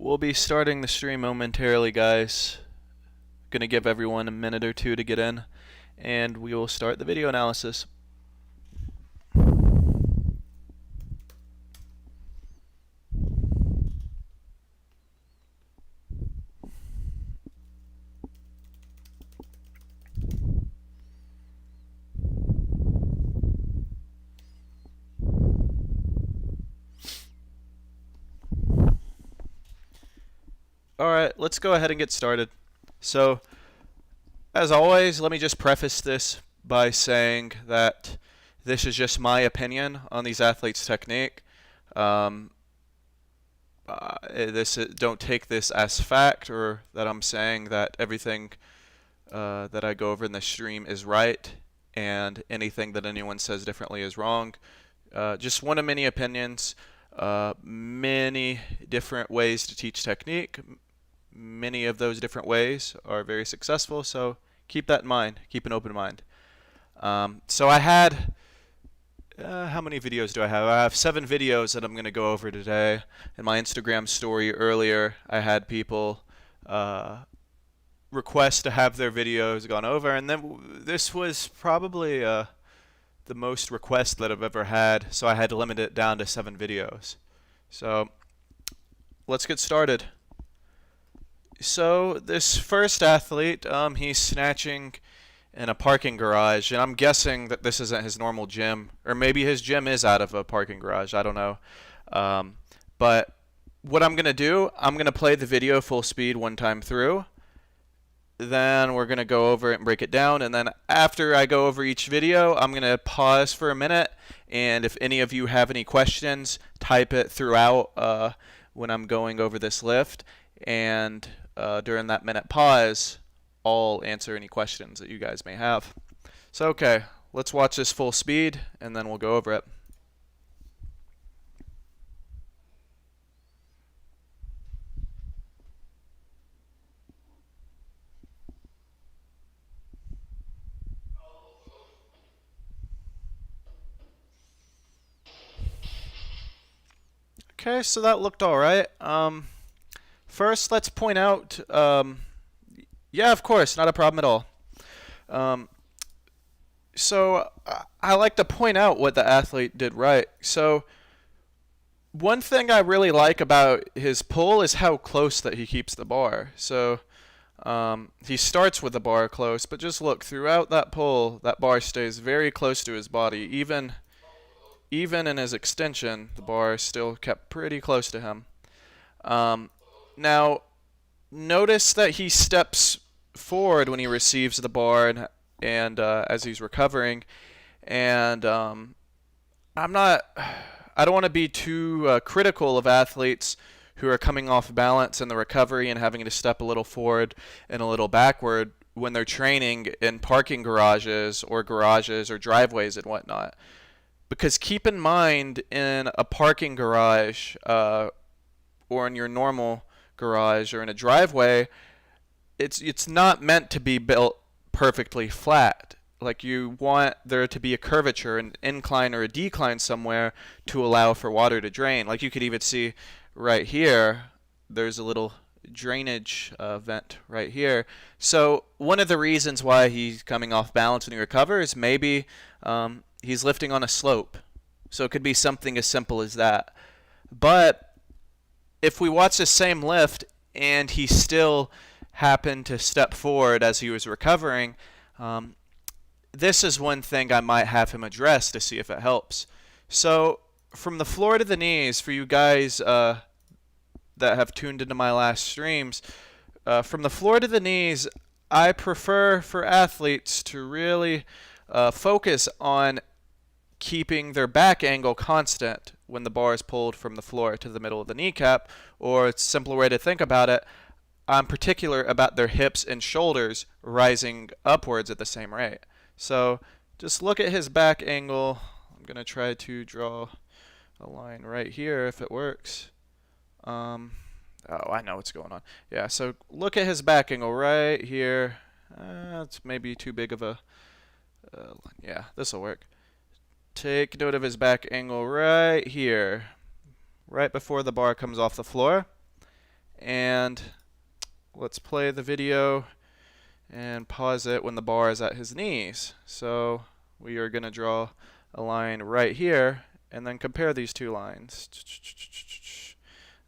We'll be starting the stream momentarily, guys. Gonna give everyone a minute or two to get in, and we will start the video analysis. Alright, let's go ahead and get started. So, as always, let me just preface this by saying that this is just my opinion on these athletes' technique. Don't take this as fact, or that I'm saying that everything that I go over in the stream is right and anything that anyone says differently is wrong. Just one of many opinions, many different ways to teach technique. Many of those different ways are very successful, so keep that in mind. Keep an open mind. So I had, how many videos do I have? I have 7 videos that I'm going to go over today. In my Instagram story earlier, I had people request to have their videos gone over, and then this was probably the most requests that I've ever had, so I had to limit it down to 7 videos. So let's get started. So this first athlete, he's snatching in a parking garage, and I'm guessing that this isn't his normal gym, or maybe his gym is out of a parking garage, I don't know. But what I'm going to do, I'm going to play the video full speed one time through, then we're going to go over it and break it down, and then after I go over each video, I'm going to pause for a minute, and if any of you have any questions, type it throughout when I'm going over this lift, and during that minute pause, I'll answer any questions that you guys may have. So okay, let's watch this full speed and then we'll go over it. Okay, so that looked alright. First, let's point out, yeah, of course, not a problem at all. So I like to point out what the athlete did right. So one thing I really like about his pull is how close that he keeps the bar. So he starts with the bar close, but just look, throughout that pull, that bar stays very close to his body. Even in his extension, the bar is still kept pretty close to him. Now, notice that he steps forward when he receives the bar and as he's recovering. And I don't want to be too critical of athletes who are coming off balance in the recovery and having to step a little forward and a little backward when they're training in parking garages or driveways and whatnot. Because keep in mind, in a parking garage or in your normal garage or in a driveway, it's not meant to be built perfectly flat. Like, you want there to be a curvature, an incline or a decline somewhere to allow for water to drain. Like you could even see right here, there's a little drainage vent right here. So one of the reasons why he's coming off balance when he recovers, maybe he's lifting on a slope. So it could be something as simple as that. But if we watch the same lift and he still happened to step forward as he was recovering, this is one thing I might have him address to see if it helps. So from the floor to the knees, for you guys that have tuned into my last streams, from the floor to the knees, I prefer for athletes to really focus on keeping their back angle constant when the bar is pulled from the floor to the middle of the kneecap, or a simpler way to think about it, I'm particular about their hips and shoulders rising upwards at the same rate. So just look at his back angle. I'm going to try to draw a line right here if it works. Oh, I know what's going on. Yeah, so look at his back angle right here. It's maybe too big of a line. Yeah, this will work. Take note of his back angle right here, right before the bar comes off the floor. And let's play the video and pause it when the bar is at his knees. So we are going to draw a line right here and then compare these two lines.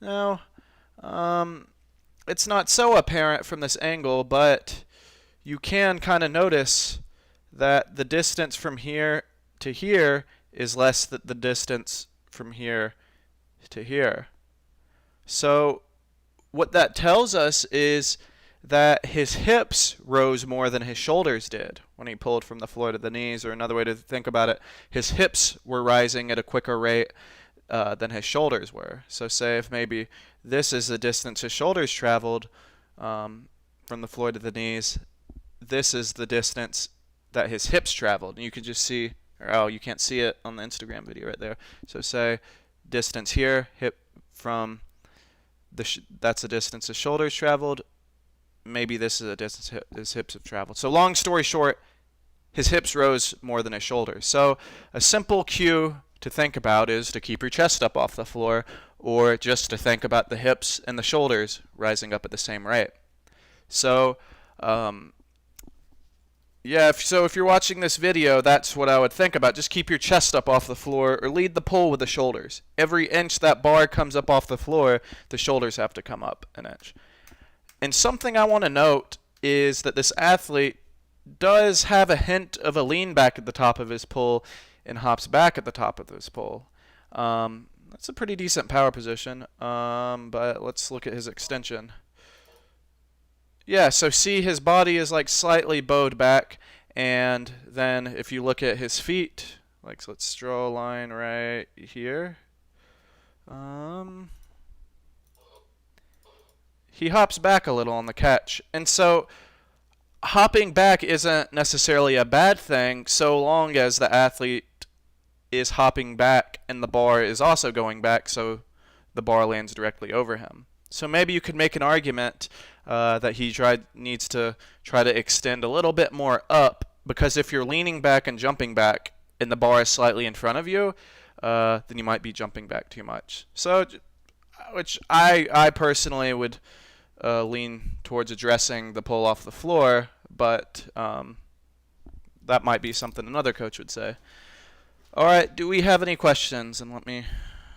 Now, it's not so apparent from this angle, but you can kind of notice that the distance from here to here is less than the distance from here to here. So what that tells us is that his hips rose more than his shoulders did when he pulled from the floor to the knees, or another way to think about it, his hips were rising at a quicker rate than his shoulders were. So say if maybe this is the distance his shoulders traveled from the floor to the knees, this is the distance that his hips traveled. And you can just see, or oh, you can't see it on the Instagram video right there. So say distance here, hip from that's the distance his shoulders traveled. Maybe this is a distance his hips have traveled. So long story short, his hips rose more than his shoulders. So a simple cue to think about is to keep your chest up off the floor, or just to think about the hips and the shoulders rising up at the same rate. So yeah, if you're watching this video, that's what I would think about. Just keep your chest up off the floor, or lead the pull with the shoulders. Every inch that bar comes up off the floor, the shoulders have to come up an inch. And something I want to note is that this athlete does have a hint of a lean back at the top of his pull and hops back at the top of his pull. That's a pretty decent power position, but let's look at his extension. Yeah, so see his body is like slightly bowed back, and then if you look at his feet, like so let's draw a line right here. He hops back a little on the catch. And so hopping back isn't necessarily a bad thing so long as the athlete is hopping back and the bar is also going back, so the bar lands directly over him. So maybe you could make an argument that he needs to try to extend a little bit more up, because if you're leaning back and jumping back and the bar is slightly in front of you, then you might be jumping back too much. So, which I personally would lean towards addressing the pull off the floor, but that might be something another coach would say. All right, do we have any questions? And let me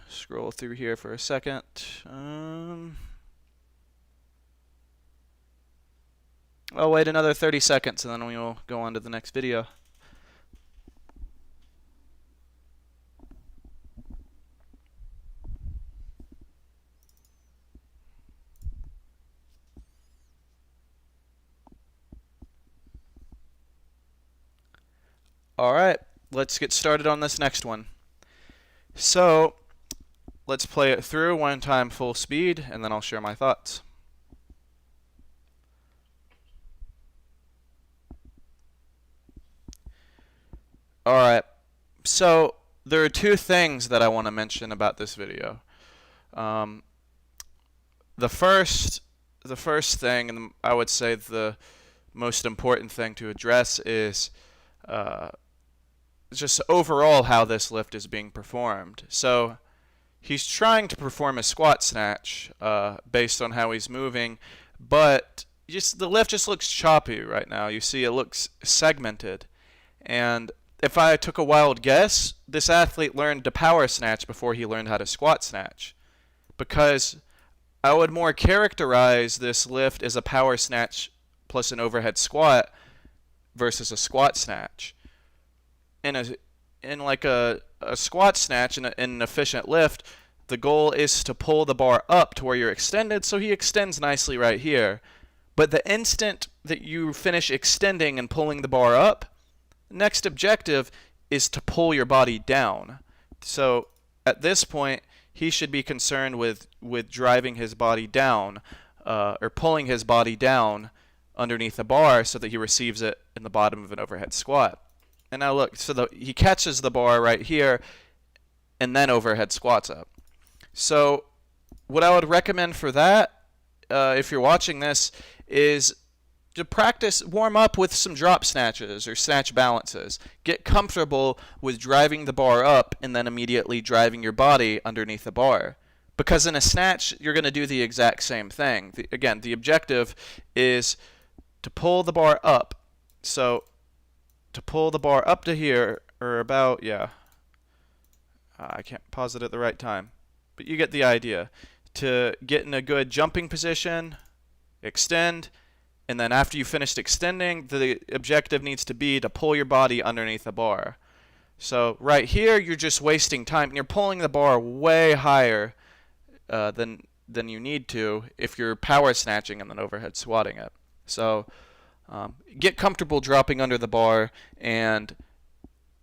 scroll through here for a second. I'll wait another 30 seconds and then we will go on to the next video. All right, let's get started on this next one. So let's play it through one time full speed, and then I'll share my thoughts. All right, so there are two things that I want to mention about this video. The first thing, and I would say the most important thing to address, is just overall how this lift is being performed. So he's trying to perform a squat snatch based on how he's moving, but the lift just looks choppy right now. You see it looks segmented. And if I took a wild guess, this athlete learned to power snatch before he learned how to squat snatch, because I would more characterize this lift as a power snatch plus an overhead squat versus a squat snatch. In like a squat snatch, in an efficient lift, the goal is to pull the bar up to where you're extended, so he extends nicely right here. But the instant that you finish extending and pulling the bar up, next objective is to pull your body down. So at this point, he should be concerned with driving his body down, or pulling his body down underneath the bar so that he receives it in the bottom of an overhead squat. And now look, so he catches the bar right here and then overhead squats up. So what I would recommend for that, if you're watching this, is to practice, warm up with some drop snatches or snatch balances. Get comfortable with driving the bar up and then immediately driving your body underneath the bar. Because in a snatch, you're going to do the exact same thing. Again, the objective is to pull the bar up. So to pull the bar up to here, or about, yeah, I can't pause it at the right time, but you get the idea. To get in a good jumping position, extend, and then after you finished extending, the objective needs to be to pull your body underneath the bar. So right here, you're just wasting time, and you're pulling the bar way higher than you need to if you're power snatching and then overhead squatting it. So get comfortable dropping under the bar, and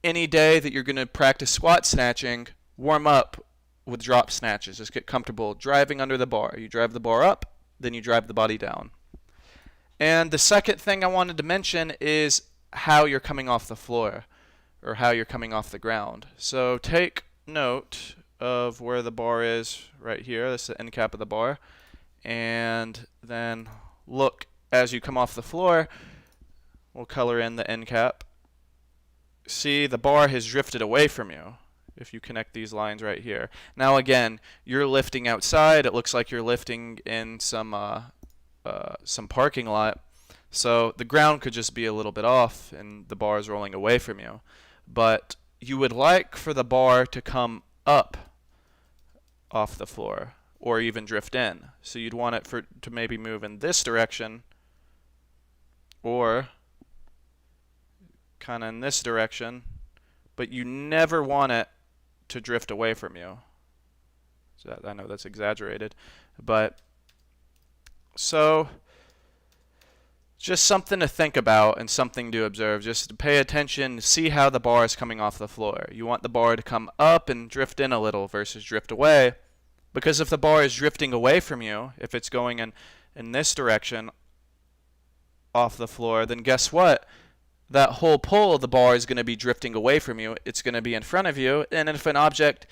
any day that you're going to practice squat snatching, warm up with drop snatches. Just get comfortable driving under the bar. You drive the bar up, then you drive the body down. And the second thing I wanted to mention is how you're coming off the floor, or how you're coming off the ground. So take note of where the bar is right here. That's the end cap of the bar. And then look as you come off the floor. We'll color in the end cap. See, the bar has drifted away from you if you connect these lines right here. Now again, you're lifting outside. It looks like you're lifting in some parking lot. So the ground could just be a little bit off and the bar is rolling away from you. But you would like for the bar to come up off the floor or even drift in. So you'd want it to maybe move in this direction or kind of in this direction, but you never want it to drift away from you. So I know that's exaggerated, but so just something to think about and something to observe. Just to pay attention, see how the bar is coming off the floor. You want the bar to come up and drift in a little versus drift away, because if the bar is drifting away from you, if it's going in this direction off the floor, then guess what? That whole pull of the bar is going to be drifting away from you. It's going to be in front of you, and if an object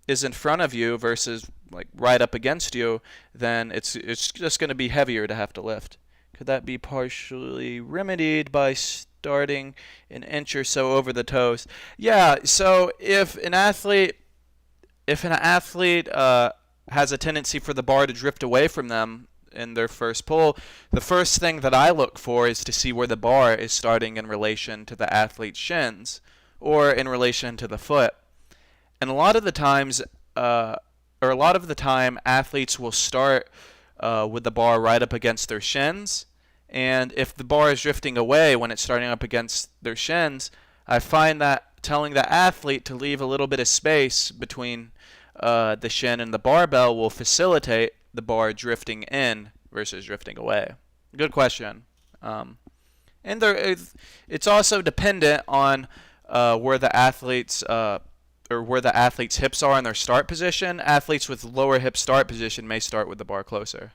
is in front of you versus like right up against you, then it's just going to be heavier to have to lift. Could that be partially remedied by starting an inch or so over the toes? Yeah, so if an athlete has a tendency for the bar to drift away from them in their first pull, the first thing that I look for is to see where the bar is starting in relation to the athlete's shins or in relation to the foot. And a lot of the time, athletes will start with the bar right up against their shins. And if the bar is drifting away when it's starting up against their shins, I find that telling the athlete to leave a little bit of space between the shin and the barbell will facilitate the bar drifting in versus drifting away. Good question. And it's also dependent on where the athlete's hips are in their start position. Athletes with lower hip start position may start with the bar closer.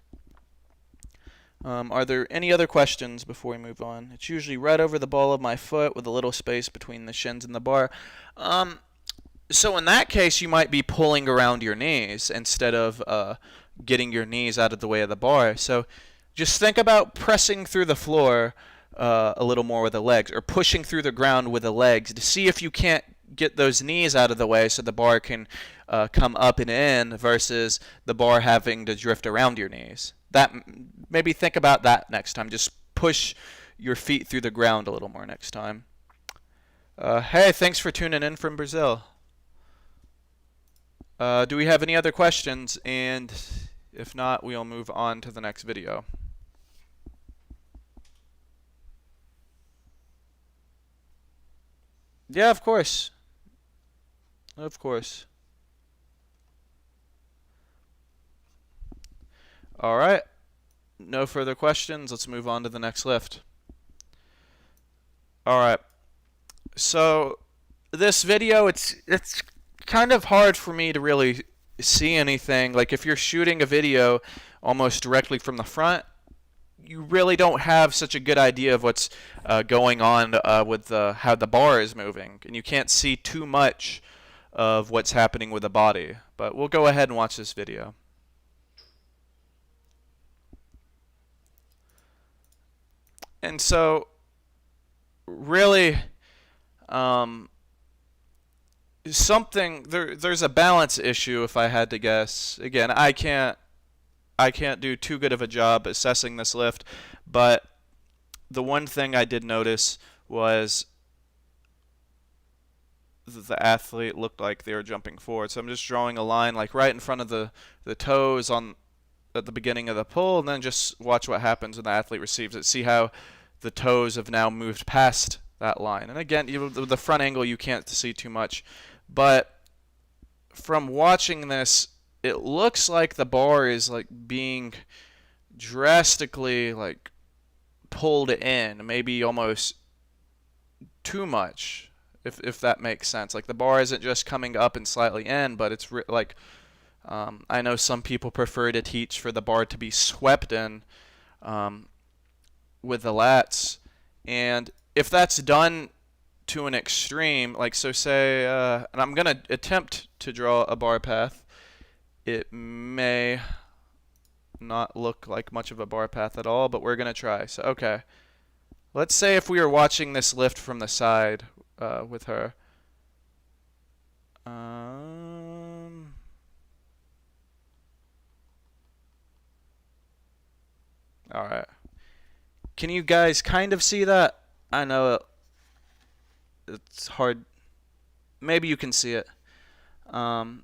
Are there any other questions before we move on? It's usually right over the ball of my foot with a little space between the shins and the bar. So in that case, you might be pulling around your knees instead of getting your knees out of the way of the bar. So just think about pressing through the floor a little more with the legs, or pushing through the ground with the legs to see if you can't get those knees out of the way so the bar can come up and in versus the bar having to drift around your knees. Maybe think about that next time. Just push your feet through the ground a little more next time. Hey, thanks for tuning in from Brazil. Do we have any other questions? And if not, we'll move on to the next video. Yeah, of course. Of course. All right. No further questions. Let's move on to the next lift. All right. So this video, it's kind of hard for me to really see anything. Like if you're shooting a video almost directly from the front, you really don't have such a good idea of what's going on with how the bar is moving, and you can't see too much of what's happening with the body. But we'll go ahead and watch this video. And so really there's a balance issue if I had to guess. Again, I can't do too good of a job assessing this lift, but the one thing I did notice was the athlete looked like they were jumping forward. So I'm just drawing a line like right in front of the toes on at the beginning of the pull, and then just watch what happens when the athlete receives it. See how the toes have now moved past that line. And again, the front angle you can't see too much, but from watching this, it looks like the bar is like being drastically like pulled in, maybe almost too much, if that makes sense. Like the bar isn't just coming up and slightly in, but it's like I know some people prefer to teach for the bar to be swept in with the lats, and if that's done to an extreme, like so say, and I'm gonna attempt to draw a bar path. It may not look like much of a bar path at all, but we're gonna try. So okay, let's say if we were watching this lift from the side with her. All right. Can you guys kind of see that? I know it's hard. Maybe you can see it. Oh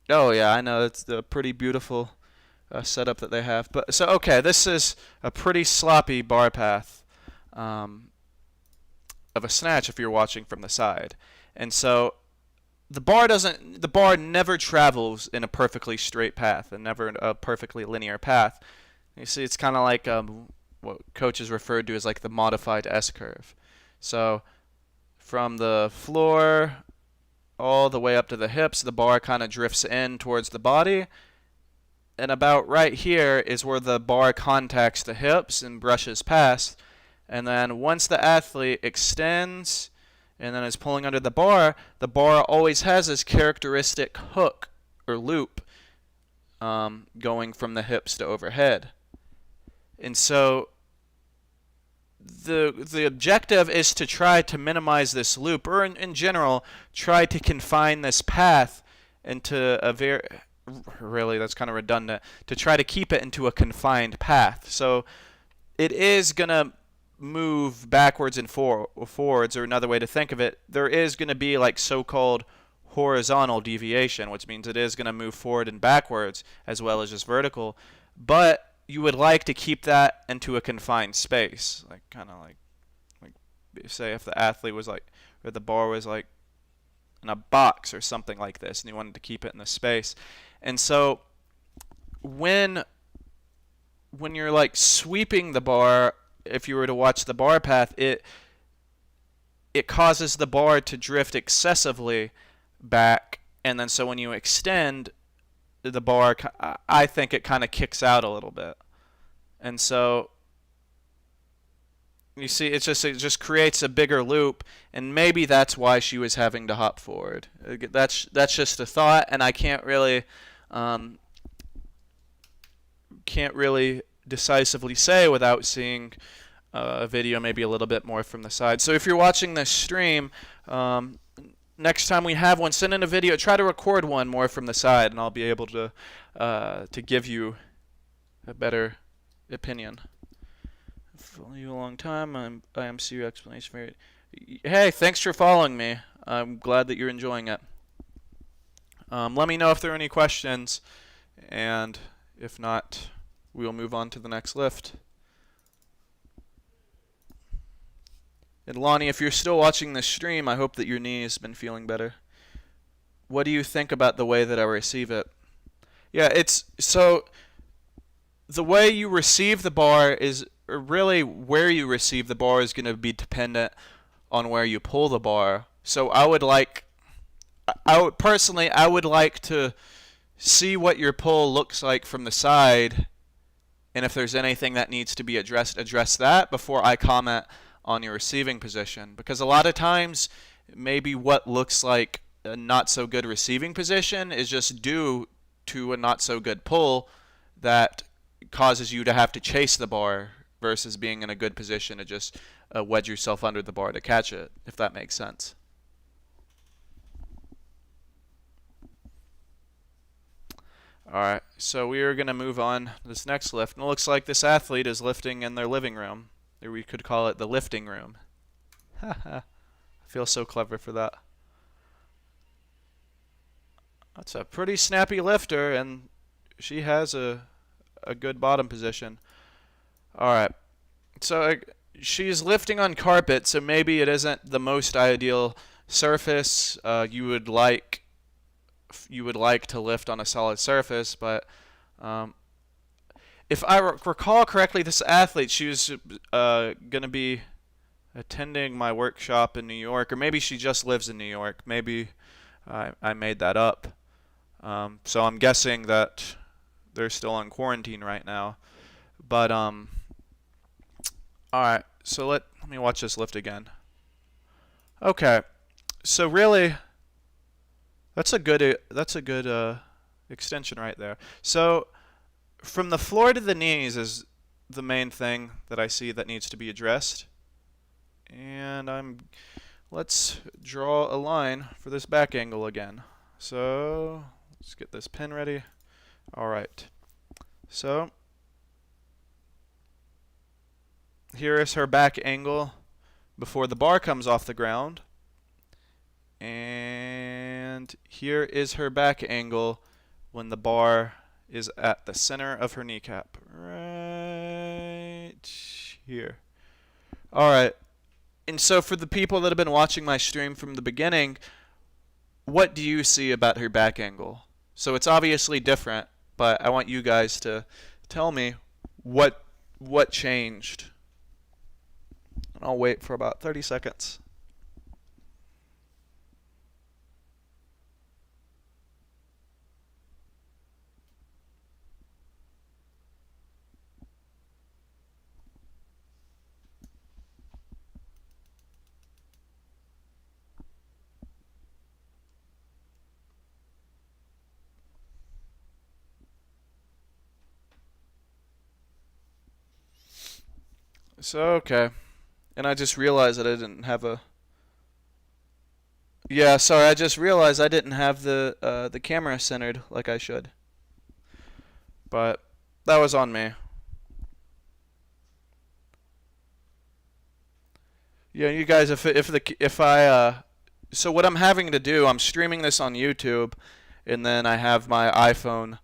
yeah, I know it's a pretty beautiful setup that they have. But so okay, this is a pretty sloppy bar path of a snatch if you're watching from the side, and so the bar never travels in a perfectly straight path and never a perfectly linear path. You see, it's kind of like what coaches referred to as like the modified S curve. So from the floor all the way up to the hips, the bar kind of drifts in towards the body. And about right here is where the bar contacts the hips and brushes past. And then once the athlete extends and then is pulling under the bar always has this characteristic hook or loop going from the hips to overhead. And so the objective is to try to minimize this loop, or in general, try to confine this path into a really, that's kind of redundant, to try to keep it into a confined path. So it is going to move backwards and forwards, or another way to think of it, there is going to be like so-called horizontal deviation, which means it is going to move forward and backwards as well as just vertical. But you would like to keep that into a confined space, like kind of like say if the athlete was like, or the bar was like in a box or something like this, and you wanted to keep it in the space. And so when you're like sweeping the bar, if you were to watch the bar path, it causes the bar to drift excessively back, and then so when you extend the bar, I think it kind of kicks out a little bit. And so you see, it just creates a bigger loop, and maybe that's why she was having to hop forward. That's just a thought, and I can't really decisively say without seeing a video maybe a little bit more from the side. So if you're watching this stream, next time we have one, send in a video. Try to record one more from the side, and I'll be able to give you a better opinion. Following you a long time. I am your explanation for it. Hey, thanks for following me. I'm glad that you're enjoying it. Let me know if there are any questions, and if not, we will move on to the next lift. And Lonnie, if you're still watching this stream, I hope that your knee has been feeling better. What do you think about the way that I receive it? Yeah, it's so the way you receive the bar is really where you receive the bar is going to be dependent on where you pull the bar. So I would like to see what your pull looks like from the side, and if there's anything that needs to be address that before I comment on your receiving position, because a lot of times maybe what looks like a not so good receiving position is just due to a not so good pull that causes you to have to chase the bar versus being in a good position to just wedge yourself under the bar to catch it, if that makes sense. Alright, so we are going to move on to this next lift. And it looks like this athlete is lifting in their living room. Or we could call it the lifting room. Haha. I feel so clever for that. That's a pretty snappy lifter, and she has a good bottom position. Alright, so she's lifting on carpet, so maybe it isn't the most ideal surface. You would like to lift on a solid surface, but if I recall correctly, this athlete, she was going to be attending my workshop in New York, or maybe she just lives in New York. Maybe I made that up. So I'm guessing that they're still on quarantine right now. But all right. So let me watch this lift again. Okay. So really, that's a good extension right there. So from the floor to the knees is the main thing that I see that needs to be addressed. And let's draw a line for this back angle again. So let's get this pen ready. All right. So here is her back angle before the bar comes off the ground. And here is her back angle when the bar is at the center of her kneecap. Right here. All right. And so for the people that have been watching my stream from the beginning, what do you see about her back angle? So it's obviously different, but I want you guys to tell me what changed. And I'll wait for about 30 seconds. So, okay. And I just realized that I didn't have a... Yeah, sorry, I just realized I didn't have the camera centered like I should. But that was on me. Yeah, you guys, so what I'm having to do, I'm streaming this on YouTube, and then I have my iPhone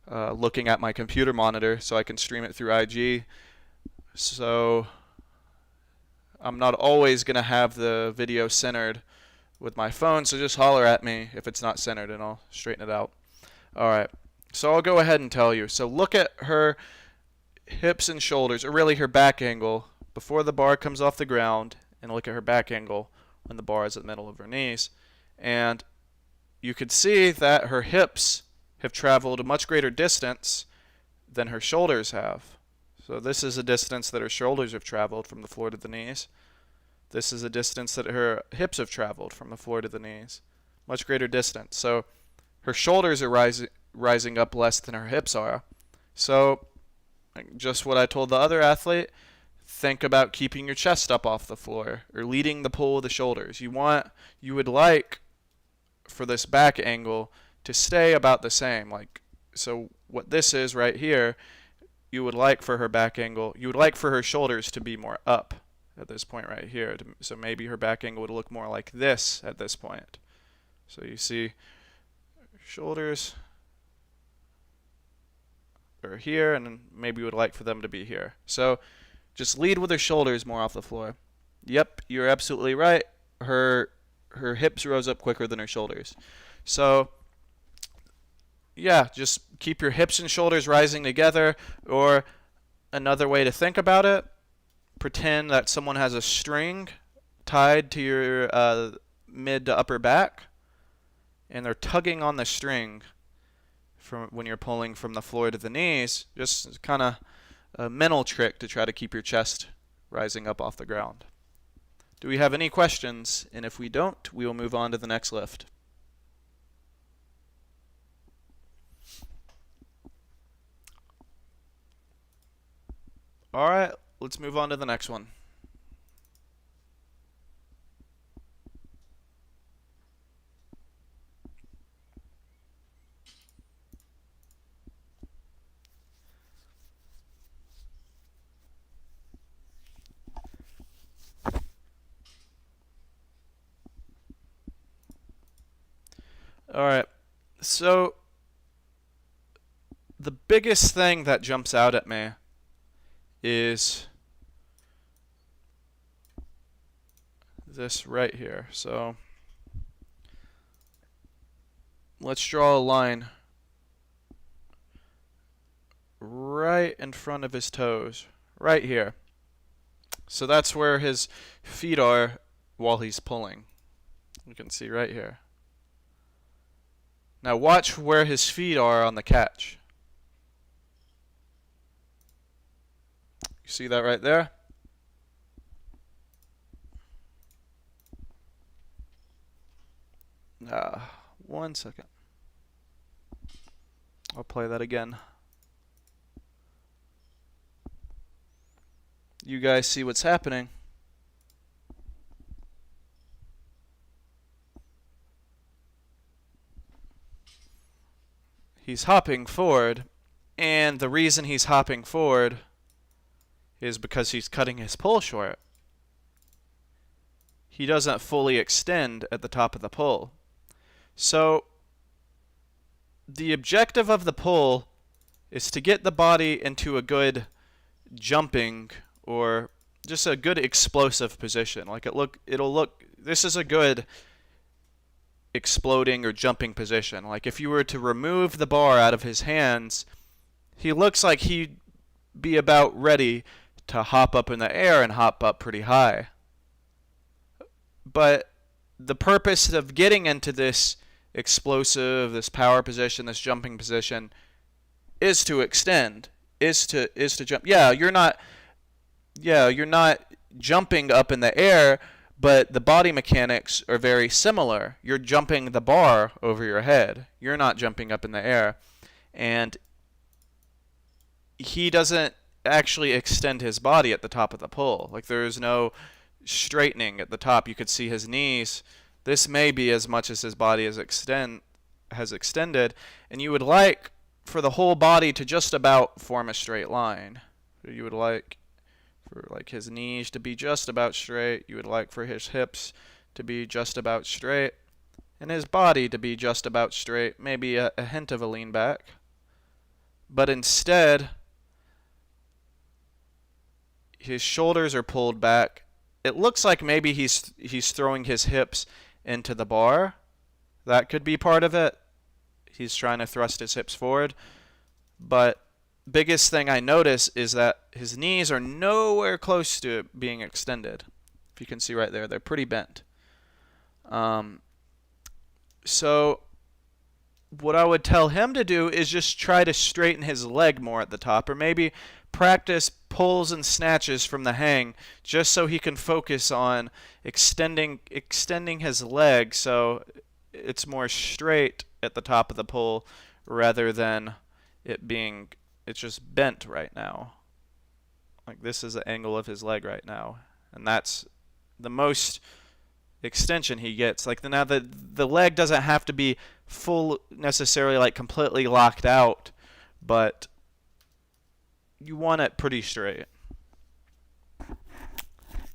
looking at my computer monitor so I can stream it through IG. So I'm not always going to have the video centered with my phone, so just holler at me if it's not centered and I'll straighten it out. Alright, so I'll go ahead and tell you. So look at her hips and shoulders, or really her back angle, before the bar comes off the ground, and look at her back angle when the bar is at the middle of her knees. And you could see that her hips have traveled a much greater distance than her shoulders have. So this is a distance that her shoulders have traveled from the floor to the knees. This is a distance that her hips have traveled from the floor to the knees. Much greater distance. So her shoulders are rising up less than her hips are. So just what I told the other athlete, think about keeping your chest up off the floor or leading the pull of the shoulders. You would like for this back angle to stay about the same. So what this is right here, you would like for her back angle, you would like for her shoulders to be more up at this point right here. So maybe her back angle would look more like this at this point. So you see shoulders are here, and maybe you would like for them to be here. So just lead with her shoulders more off the floor. Yep, you're absolutely right. Her hips rose up quicker than her shoulders. So yeah, just keep your hips and shoulders rising together. Or another way to think about it, pretend that someone has a string tied to your mid to upper back, and they're tugging on the string from when you're pulling from the floor to the knees. Just kind of a mental trick to try to keep your chest rising up off the ground. Do we have any questions? And if we don't, we will move on to the next lift. All right, let's move on to the next one. Alright, so the biggest thing that jumps out at me is this right here. So let's draw a line right in front of his toes, right here. So that's where his feet are while he's pulling. You can see right here. Now watch where his feet are on the catch. You see that right there? One second. I'll play that again. You guys see what's happening? He's hopping forward, and the reason he's hopping forward is because he's cutting his pull short. He doesn't fully extend at the top of the pull. So the objective of the pull is to get the body into a good jumping or just a good explosive position. Like it'll look, this is a good exploding or jumping position. Like if you were to remove the bar out of his hands, he looks like he'd be about ready to hop up in the air and hop up pretty high. But the purpose of getting into this explosive, this power position, this jumping position is to extend, is to jump. You're not jumping up in the air, but the body mechanics are very similar. You're jumping the bar over your head. You're not jumping up in the air. And he doesn't actually extend his body at the top of the pull. Like there is no straightening at the top. You could see his knees. This may be as much as his body has extended, and you would like for the whole body to just about form a straight line. So you would like for like his knees to be just about straight. You would like for his hips to be just about straight, and his body to be just about straight, maybe a hint of a lean back. But instead, his shoulders are pulled back. It looks like maybe he's throwing his hips into the bar. That could be part of it. He's trying to thrust his hips forward. But biggest thing I notice is that his knees are nowhere close to being extended. If you can see right there, they're pretty bent. So what I would tell him to do is just try to straighten his leg more at the top, or maybe practice pulls and snatches from the hang just so he can focus on extending his leg so it's more straight at the top of the pull rather than it's just bent right now. Like this is the angle of his leg right now, and that's the most extension he gets. Like now the leg doesn't have to be full necessarily, like completely locked out, but you want it pretty straight.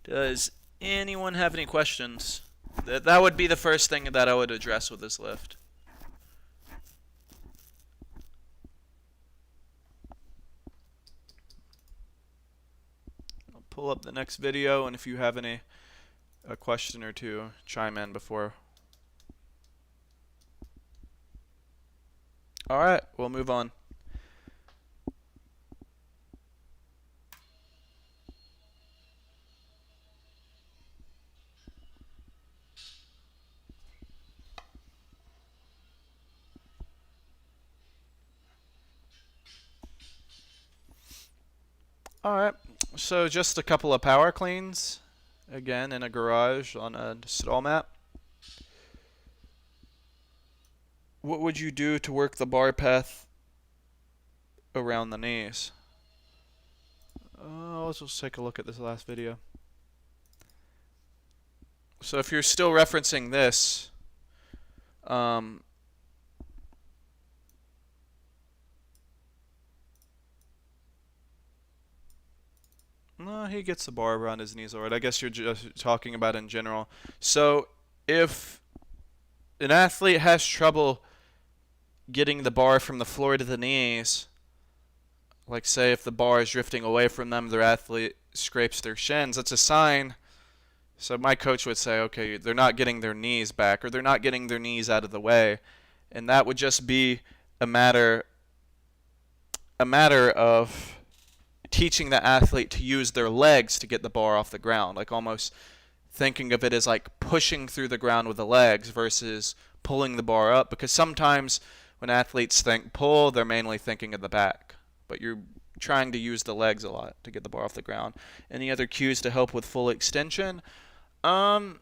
Does anyone have any questions? That would be the first thing that I would address with this lift. I'll pull up the next video, and if you have a question or two, chime in before. Alright, we'll move on. Alright, so just a couple of power cleans, again in a garage on a stall mat. What would you do to work the bar path around the knees? Let's just take a look at this last video. So if you're still referencing this, no, he gets the bar around his knees alright. I guess you're just talking about in general. So if an athlete has trouble getting the bar from the floor to the knees, like say if the bar is drifting away from them, their athlete scrapes their shins, that's a sign. So my coach would say, okay, they're not getting their knees back, or they're not getting their knees out of the way. And that would just be a matter of teaching the athlete to use their legs to get the bar off the ground, like almost thinking of it as like pushing through the ground with the legs versus pulling the bar up, because sometimes when athletes think pull, they're mainly thinking of the back, but you're trying to use the legs a lot to get the bar off the ground. Any other cues to help with full extension? My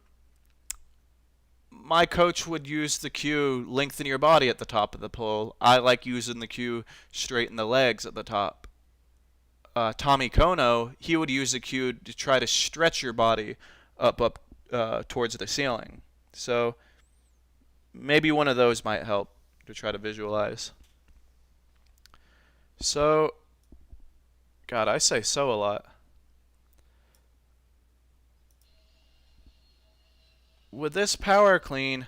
coach would use the cue lengthen your body at the top of the pull. I like using the cue straighten the legs at the top. Tommy Kono, he would use the cue to try to stretch your body up towards the ceiling. So maybe one of those might help to try to visualize. So, God, I say so a lot. With this power clean,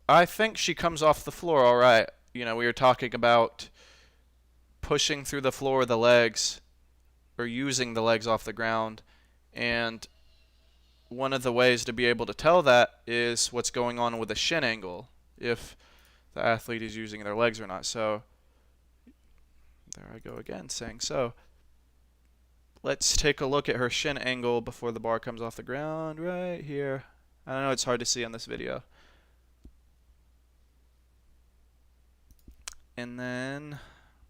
I think she comes off the floor all right. You know, we were talking about pushing through the floor with the legs, or using the legs off the ground, and one of the ways to be able to tell that is what's going on with the shin angle, if the athlete is using their legs or not. So, there I go again saying so. Let's take a look at her shin angle before the bar comes off the ground right here. I know it's hard to see on this video. And then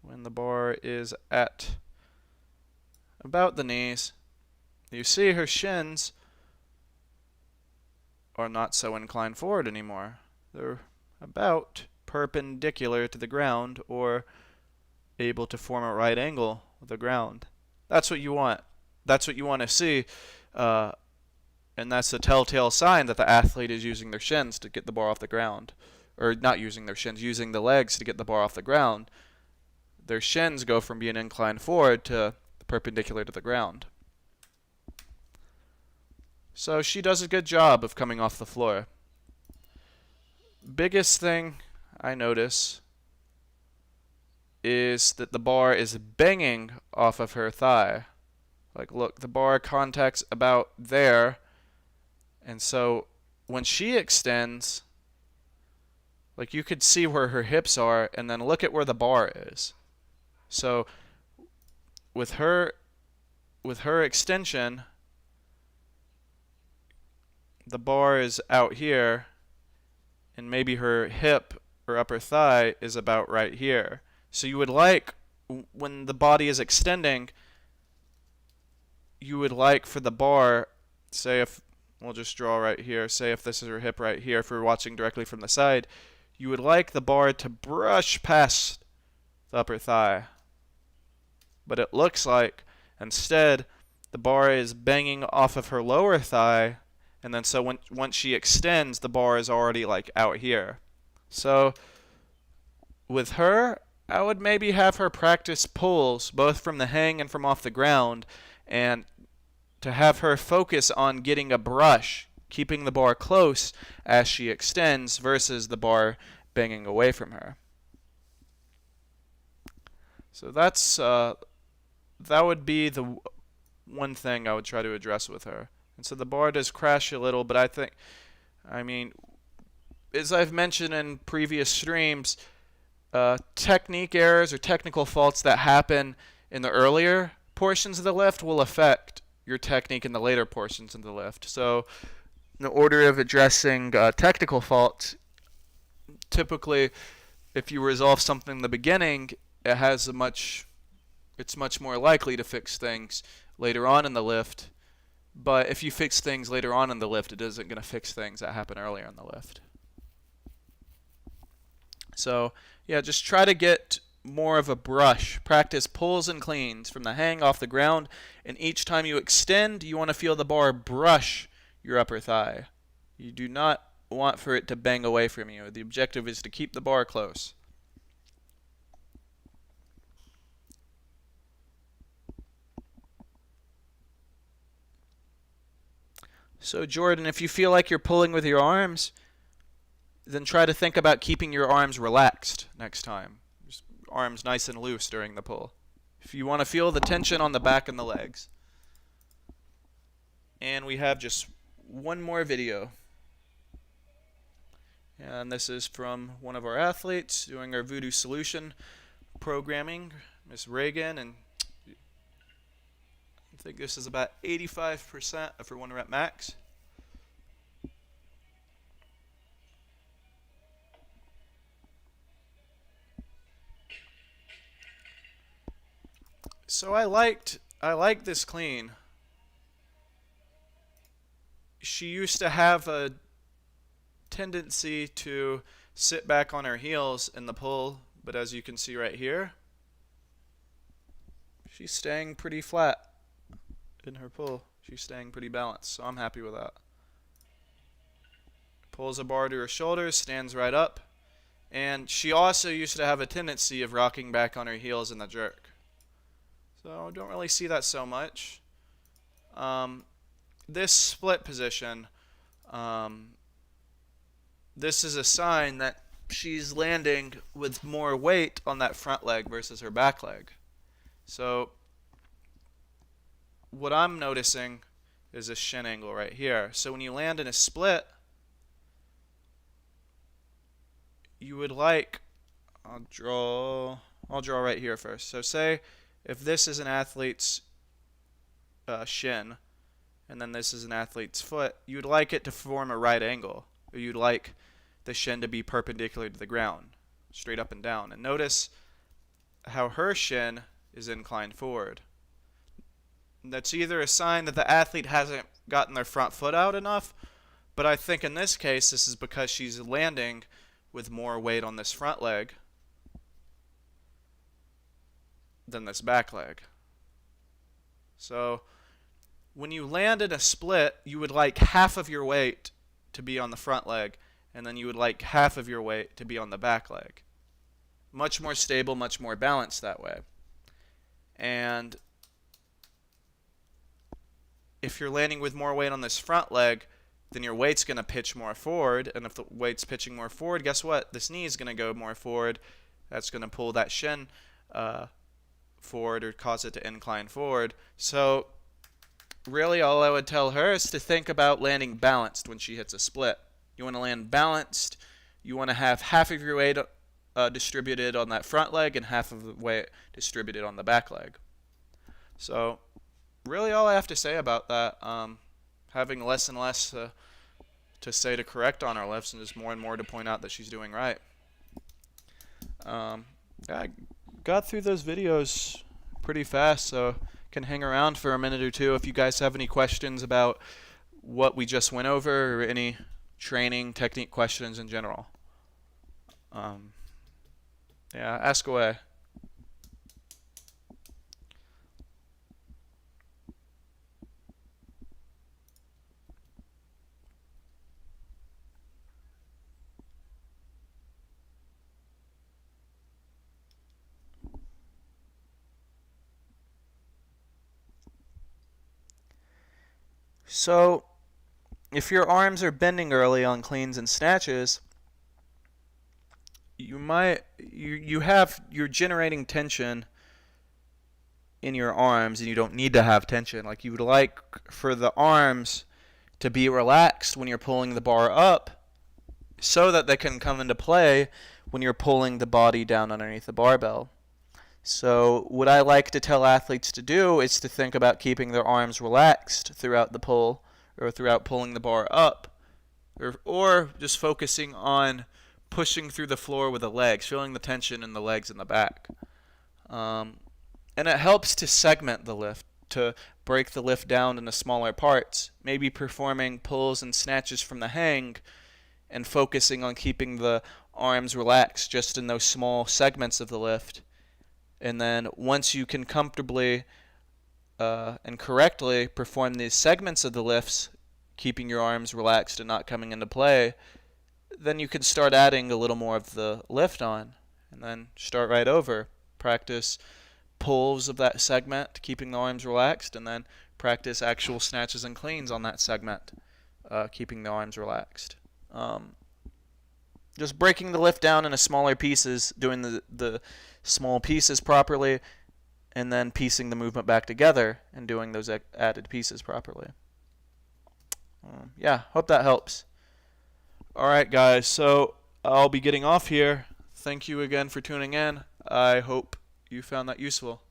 when the bar is at about the knees, you see her shins are not so inclined forward anymore. They're about perpendicular to the ground, or able to form a right angle with the ground. That's what you want. That's what you want to see. And that's a telltale sign that the athlete is using their shins to get the bar off the ground. Or not using their shins, using the legs to get the bar off the ground. Their shins go from being inclined forward to perpendicular to the ground. So she does a good job of coming off the floor. Biggest thing I notice is that the bar is banging off of her thigh. Like, look, the bar contacts about there, and so when she extends, like, you could see where her hips are, and then look at where the bar is. So with her extension, the bar is out here, and maybe her hip or upper thigh is about right here. So you would like, when the body is extending, you would like for the bar, say if, we'll just draw right here, say if this is her hip right here, if we're watching directly from the side, you would like the bar to brush past the upper thigh. But it looks like, instead, the bar is banging off of her lower thigh, and then so once she extends, the bar is already like out here. So with her, I would maybe have her practice pulls, both from the hang and from off the ground, and to have her focus on getting a brush, keeping the bar close as she extends versus the bar banging away from her. So that's that would be the one thing I would try to address with her. And so the bar does crash a little, but I mean, as I've mentioned in previous streams, technique errors or technical faults that happen in the earlier portions of the lift will affect your technique in the later portions of the lift. So in the order of addressing technical faults, typically if you resolve something in the beginning, it's much more likely to fix things later on in the lift. But if you fix things later on in the lift, it isn't going to fix things that happen earlier in the lift. So yeah, just try to get more of a brush. Practice pulls and cleans from the hang off the ground, and each time you extend, you want to feel the bar brush your upper thigh. You do not want for it to bang away from you. The objective is to keep the bar close. So Jordan, if you feel like you're pulling with your arms, then try to think about keeping your arms relaxed next time. Just arms nice and loose during the pull. If you want to feel the tension on the back and the legs. And we have just one more video. And this is from one of our athletes doing our Voodoo solution programming, Miss Reagan, and I think this is about 85% of her 1 rep max. So I liked this clean. She used to have a tendency to sit back on her heels in the pull, but as you can see right here, she's staying pretty flat in her pull. She's staying pretty balanced, so I'm happy with that. Pulls a bar to her shoulders, stands right up, and she also used to have a tendency of rocking back on her heels in the jerk. So I don't really see that so much. This split position, this is a sign that she's landing with more weight on that front leg versus her back leg. So what I'm noticing is a shin angle right here. So when you land in a split, you would like, I'll draw right here first. So say if this is an athlete's shin, and then this is an athlete's foot, you'd like it to form a right angle. Or you'd like the shin to be perpendicular to the ground, straight up and down. And notice how her shin is inclined forward. That's either a sign that the athlete hasn't gotten their front foot out enough, but I think in this case this is because she's landing with more weight on this front leg than this back leg. So when you land in a split, you would like half of your weight to be on the front leg, and then you would like half of your weight to be on the back leg. Much more stable, much more balanced that way. And if you're landing with more weight on this front leg, then your weight's going to pitch more forward, and if the weight's pitching more forward, guess what? This knee is going to go more forward. That's going to pull that shin forward or cause it to incline forward. So really all I would tell her is to think about landing balanced when she hits a split. You want to land balanced. You want to have half of your weight distributed on that front leg and half of the weight distributed on the back leg. So really all I have to say about that, having less and less to say to correct on her lifts and just more and more to point out that she's doing right. I got through those videos pretty fast, so can hang around for a minute or two if you guys have any questions about what we just went over or any training technique questions in general. Yeah, ask away. So, if your arms are bending early on cleans and snatches, you're generating tension in your arms, and you don't need to have tension. Like you would like for the arms to be relaxed when you're pulling the bar up, so that they can come into play when you're pulling the body down underneath the barbell. So what I like to tell athletes to do is to think about keeping their arms relaxed throughout the pull or throughout pulling the bar up, or just focusing on pushing through the floor with the legs, feeling the tension in the legs and the back. And it helps to segment the lift, to break the lift down into smaller parts, maybe performing pulls and snatches from the hang and focusing on keeping the arms relaxed just in those small segments of the lift. And then once you can comfortably and correctly perform these segments of the lifts, keeping your arms relaxed and not coming into play, then you can start adding a little more of the lift on, and then start right over. Practice pulls of that segment, keeping the arms relaxed, and then practice actual snatches and cleans on that segment, keeping the arms relaxed. Just breaking the lift down into smaller pieces, doing the small pieces properly, and then piecing the movement back together and doing those added pieces properly. Yeah, hope that helps. All right, guys, so I'll be getting off here. Thank you again for tuning in. I hope you found that useful.